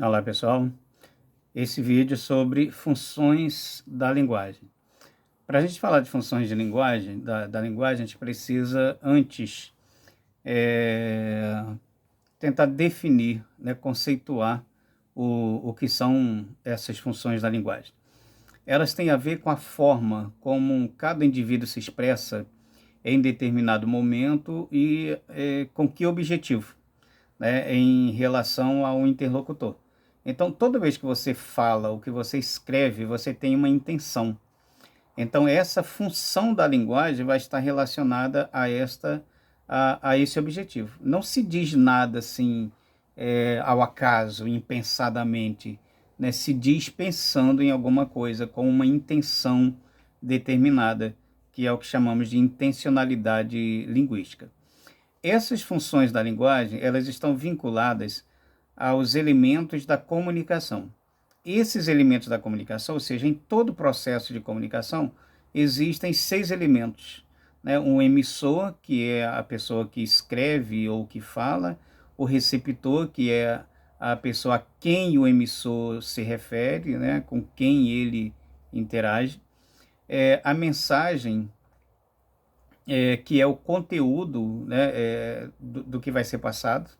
Olá pessoal, esse vídeo é sobre funções da linguagem. Para a gente falar de funções de linguagem, da linguagem, a gente precisa antes eh, tentar definir, né, conceituar o que são essas funções da linguagem. Elas têm a ver com a forma como cada indivíduo se expressa em determinado momento e com que objetivo, né, em relação ao interlocutor. Então, toda vez que você fala, o que você escreve, você tem uma intenção. Então, essa função da linguagem vai estar relacionada a esse objetivo. Não se diz nada assim ao acaso, impensadamente, né? Se diz pensando em alguma coisa com uma intenção determinada, que é o que chamamos de intencionalidade linguística. Essas funções da linguagem, elas estão vinculadas aos elementos da comunicação. Esses elementos da comunicação, ou seja, em todo o processo de comunicação, existem 6 elementos, né? Um emissor, que é a pessoa que escreve ou que fala, o receptor, que é a pessoa a quem o emissor se refere, né? Com quem ele interage, a mensagem, que é o conteúdo, né, do que vai ser passado,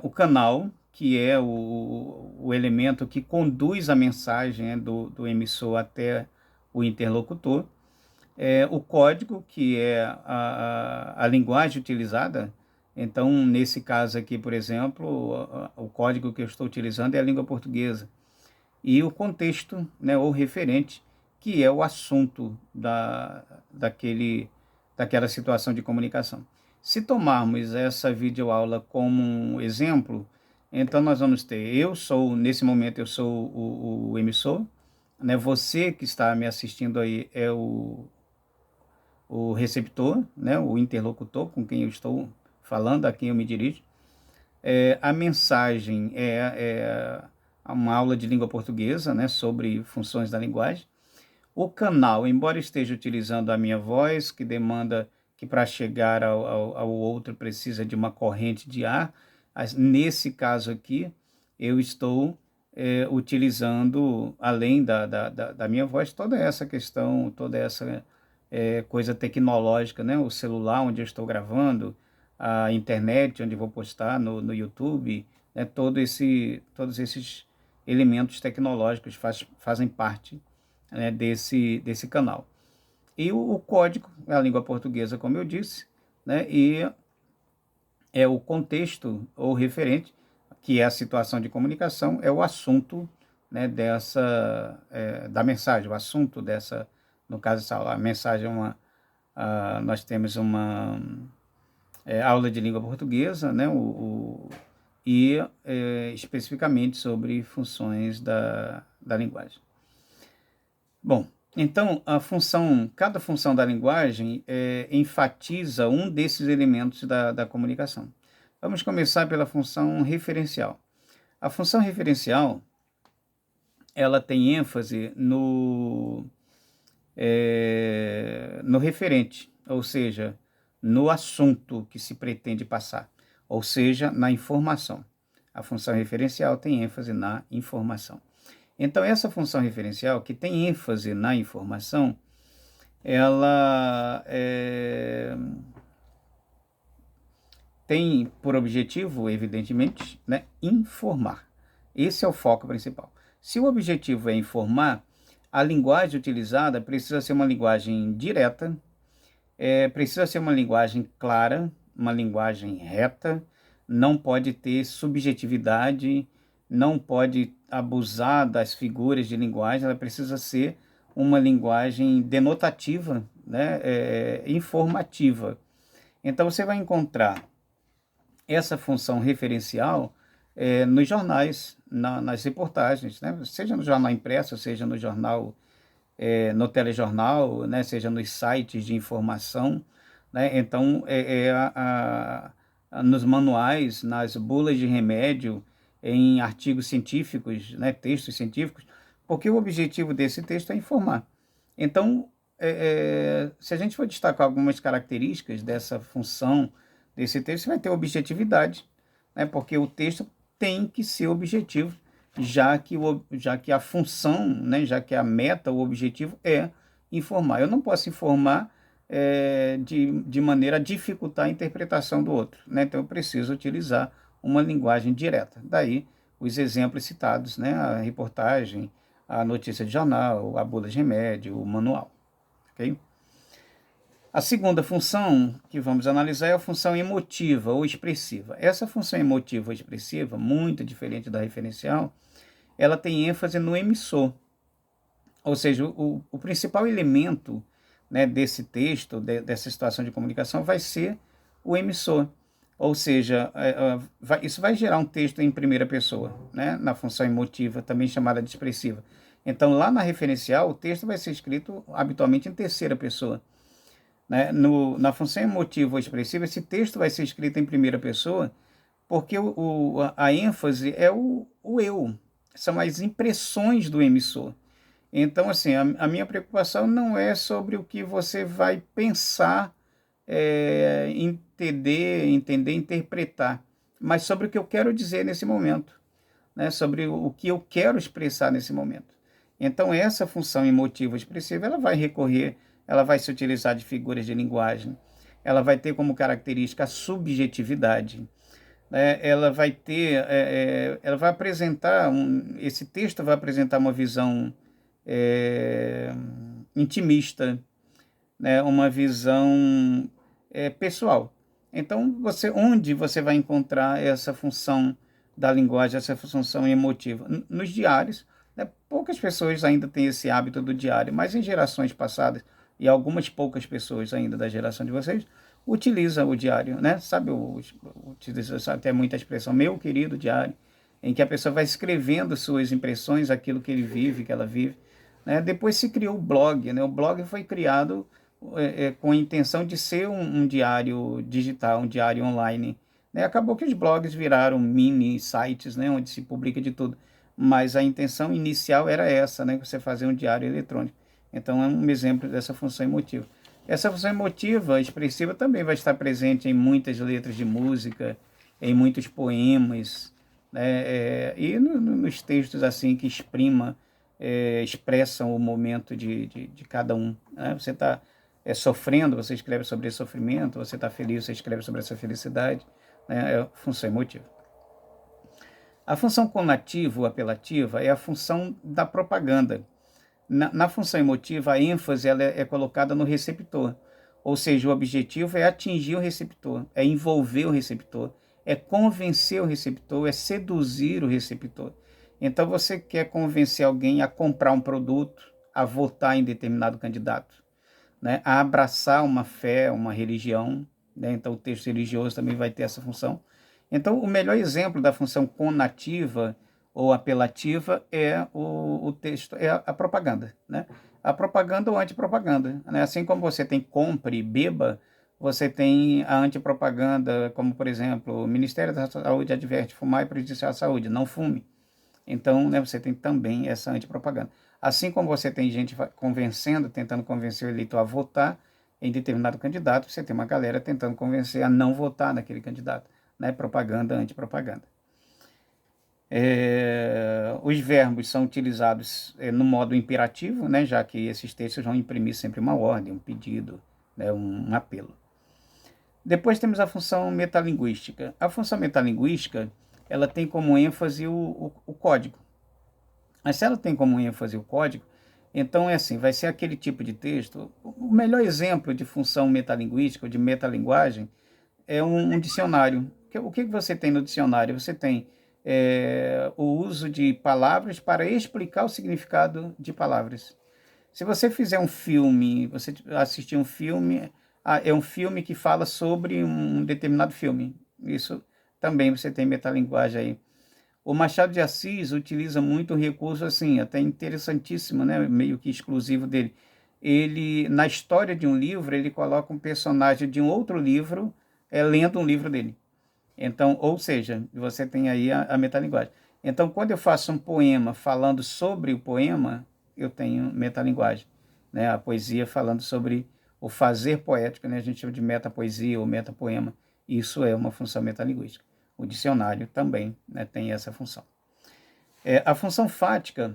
o canal, que é o elemento que conduz a mensagem, né, do emissor até o interlocutor, o código, que é a linguagem utilizada. Então, nesse caso aqui, por exemplo, o código que eu estou utilizando é a língua portuguesa. E o contexto, né, ou referente, que é o assunto daquela situação de comunicação. Se tomarmos essa videoaula como um exemplo, então nós vamos ter, nesse momento eu sou o emissor, né? Você que está me assistindo aí é o receptor, né? O interlocutor com quem eu estou falando, a quem eu me dirijo. A mensagem é uma aula de língua portuguesa, né, sobre funções da linguagem. O canal, embora esteja utilizando a minha voz, que demanda que para chegar ao outro precisa de uma corrente de ar, nesse caso aqui, eu estou utilizando, além da minha voz, toda essa questão, toda essa coisa tecnológica, né? O celular onde eu estou gravando, a internet onde vou postar no YouTube, né? Todos esses elementos tecnológicos fazem parte, né, desse canal. E o código é a língua portuguesa, como eu disse, né, e é o contexto ou referente, que é a situação de comunicação, é o assunto, né, da mensagem, o assunto dessa, no caso, a mensagem é nós temos uma aula de língua portuguesa, né, e especificamente sobre funções da linguagem. Bom, então cada função da linguagem enfatiza um desses elementos da comunicação. Vamos começar pela função referencial. A função referencial, ela tem ênfase no referente, ou seja, no assunto que se pretende passar, ou seja, na informação. A função referencial tem ênfase na informação. Então, essa função referencial, que tem ênfase na informação, ela tem por objetivo, evidentemente, né, informar. Esse é o foco principal. Se o objetivo é informar, a linguagem utilizada precisa ser uma linguagem direta, precisa ser uma linguagem clara, uma linguagem reta, não pode ter subjetividade, não pode abusar das figuras de linguagem, ela precisa ser uma linguagem denotativa, né, informativa. Então você vai encontrar essa função referencial nos jornais, nas reportagens, né, seja no jornal impresso, seja no jornal, no telejornal, né, seja nos sites de informação, né, então nos manuais, nas bulas de remédio, em artigos científicos, né, textos científicos, porque o objetivo desse texto é informar. Então, se a gente for destacar algumas características dessa função desse texto, você vai ter objetividade, né, porque o texto têm que ser objetivos, já que a função, né, já que a meta, o objetivo é informar. Eu não posso informar de maneira a dificultar a interpretação do outro, né? Então eu preciso utilizar uma linguagem direta. Daí os exemplos citados, né? A reportagem, a notícia de jornal, a bula de remédio, o manual. Okay? A segunda função que vamos analisar é a função emotiva ou expressiva. Essa função emotiva ou expressiva, muito diferente da referencial, ela tem ênfase no emissor. Ou seja, o principal elemento, né, desse texto, dessa situação de comunicação, vai ser o emissor. Ou seja, isso vai gerar um texto em primeira pessoa, né, na função emotiva, também chamada de expressiva. Então, lá na referencial, o texto vai ser escrito habitualmente em terceira pessoa. Né? Na função emotiva ou expressiva, esse texto vai ser escrito em primeira pessoa, porque a ênfase é o eu, são as impressões do emissor. Então, assim, a minha preocupação não é sobre o que você vai pensar, entender, interpretar, mas sobre o que eu quero dizer nesse momento, né? Sobre o que eu quero expressar nesse momento. Então, essa função emotiva expressiva, ela vai se utilizar de figuras de linguagem, ela vai ter como característica a subjetividade, né? Ela vai apresentar, esse texto vai apresentar uma visão intimista, né? Uma visão pessoal. Então, onde você vai encontrar essa função da linguagem, essa função emotiva? Nos diários, né? Poucas pessoas ainda têm esse hábito do diário, mas em gerações passadas, e algumas poucas pessoas ainda da geração de vocês, utilizam o diário, né? Sabe, utiliza até muita expressão, meu querido diário, em que a pessoa vai escrevendo suas impressões, aquilo que ele vive, que ela vive. Né? Depois se criou o blog, né? O blog foi criado com a intenção de ser um diário digital, um diário online. Né? Acabou que os blogs viraram mini sites, né? Onde se publica de tudo. Mas a intenção inicial era essa, né? Você fazer um diário eletrônico. Então é um exemplo dessa função emotiva. Essa função emotiva expressiva também vai estar presente em muitas letras de música, em muitos poemas, né? E nos textos assim que expressam o momento de cada um. Né? Você está sofrendo, você escreve sobre esse sofrimento, você está feliz, você escreve sobre essa felicidade. Né? É a função emotiva. A função conativa ou apelativa é a função da propaganda. Na função emotiva, a ênfase ela é colocada no receptor, ou seja, o objetivo é atingir o receptor, é envolver o receptor, é convencer o receptor, é seduzir o receptor. Então, você quer convencer alguém a comprar um produto, a votar em determinado candidato, né? A abraçar uma fé, uma religião, né? Então, o texto religioso também vai ter essa função. Então, o melhor exemplo da função conativa ou apelativa é o texto, é a propaganda, né? A propaganda ou antipropaganda, né? Assim como você tem compre e beba, você tem a antipropaganda, como por exemplo, o Ministério da Saúde adverte, fumar é prejudicial à saúde, não fume. Então, né, você tem também essa antipropaganda. Assim como você tem gente tentando convencer o eleitor a votar em determinado candidato, você tem uma galera tentando convencer a não votar naquele candidato, né? Propaganda, antipropaganda. Os verbos são utilizados no modo imperativo, né, já que esses textos vão imprimir sempre uma ordem, um pedido, né, um apelo. Depois temos a função metalinguística. A função metalinguística, ela tem como ênfase o código. Mas se ela tem como ênfase o código, então assim, vai ser aquele tipo de texto. O melhor exemplo de função metalinguística, ou de metalinguagem, é um dicionário. O que você tem no dicionário? Você tem o uso de palavras para explicar o significado de palavras. Se você fizer um filme, você assistir um filme, é um filme que fala sobre um determinado filme. Isso também você tem metalinguagem aí. O Machado de Assis utiliza muito o recurso assim, até interessantíssimo, né? Meio que exclusivo dele. Ele, na história de um livro, ele coloca um personagem de um outro livro lendo um livro dele. Então, ou seja, você tem aí a metalinguagem. Então, quando eu faço um poema falando sobre o poema, eu tenho metalinguagem. Né? A poesia falando sobre o fazer poético, né? A gente chama de metapoesia ou metapoema. Isso é uma função metalinguística. O dicionário também, né, tem essa função. A função fática,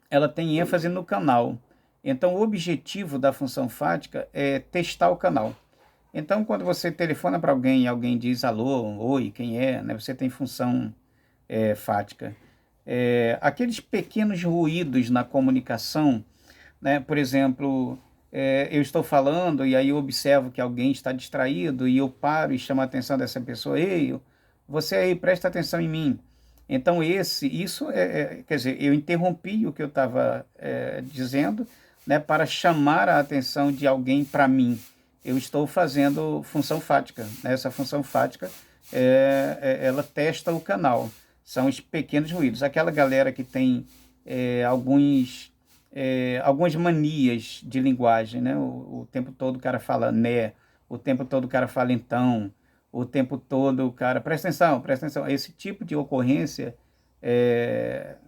ela tem ênfase no canal. Então, o objetivo da função fática é testar o canal. Então, quando você telefona para alguém e alguém diz alô, oi, quem é, né, você tem função fática. Aqueles pequenos ruídos na comunicação, né, por exemplo, eu estou falando e aí eu observo que alguém está distraído e eu paro e chamo a atenção dessa pessoa, ei, você aí, presta atenção em mim. Então, isso quer dizer, eu interrompi o que eu estava dizendo, né, para chamar a atenção de alguém para mim. Eu estou fazendo função fática, né? Essa função fática, ela testa o canal. São os pequenos ruídos. Aquela galera que tem algumas manias de linguagem, né? O tempo todo o cara fala né, o tempo todo o cara fala então, o tempo todo o cara... Presta atenção, presta atenção. Esse tipo de ocorrência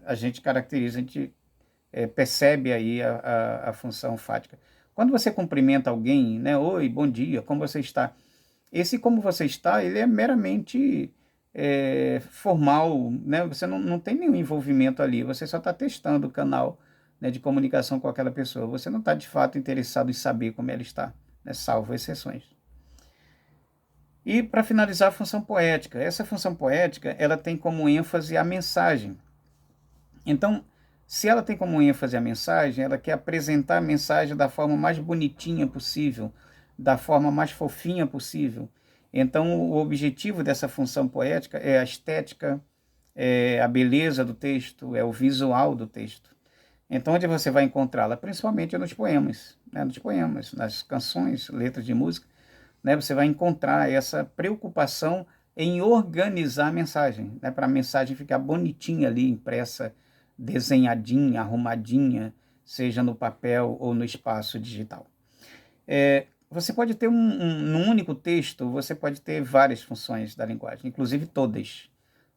a gente caracteriza, a gente percebe aí a função fática. Quando você cumprimenta alguém, né? Oi, bom dia, como você está? Esse como você está, ele é meramente formal, né? Você não tem nenhum envolvimento ali, você só está testando o canal, né, de comunicação com aquela pessoa. Você não está de fato interessado em saber como ela está, né? Salvo exceções. E para finalizar, a função poética. Essa função poética, ela tem como ênfase a mensagem. Então, se ela tem como ênfase a mensagem, ela quer apresentar a mensagem da forma mais bonitinha possível, da forma mais fofinha possível. Então, o objetivo dessa função poética é a estética, é a beleza do texto, é o visual do texto. Então, onde você vai encontrá-la? Principalmente nos poemas, né? Nos poemas, nas canções, letras de música, né? Você vai encontrar essa preocupação em organizar a mensagem, né? Para a mensagem ficar bonitinha ali, impressa, desenhadinha, arrumadinha, seja no papel ou no espaço digital. Você pode ter num único texto, você pode ter várias funções da linguagem, inclusive todas,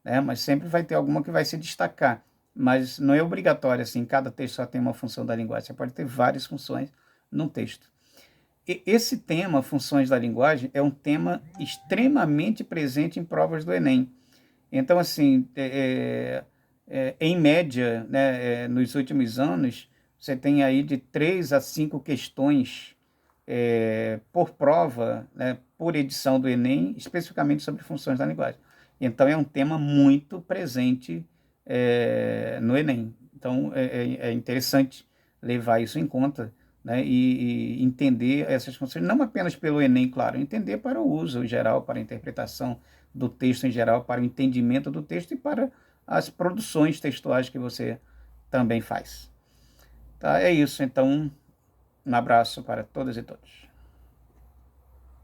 né? Mas sempre vai ter alguma que vai se destacar. Mas não é obrigatório, assim, cada texto só tem uma função da linguagem, você pode ter várias funções num texto. E esse tema, funções da linguagem, é um tema extremamente presente em provas do Enem. Então, assim, em média, né, nos últimos anos, você tem aí de 3 a 5 questões por prova, né, por edição do Enem, especificamente sobre funções da linguagem. Então, é um tema muito presente no Enem. Então, é interessante levar isso em conta, né, e entender essas funções, não apenas pelo Enem, claro, entender para o uso geral, para a interpretação do texto em geral, para o entendimento do texto e para as produções textuais que você também faz. Tá? É isso, então, um abraço para todas e todos.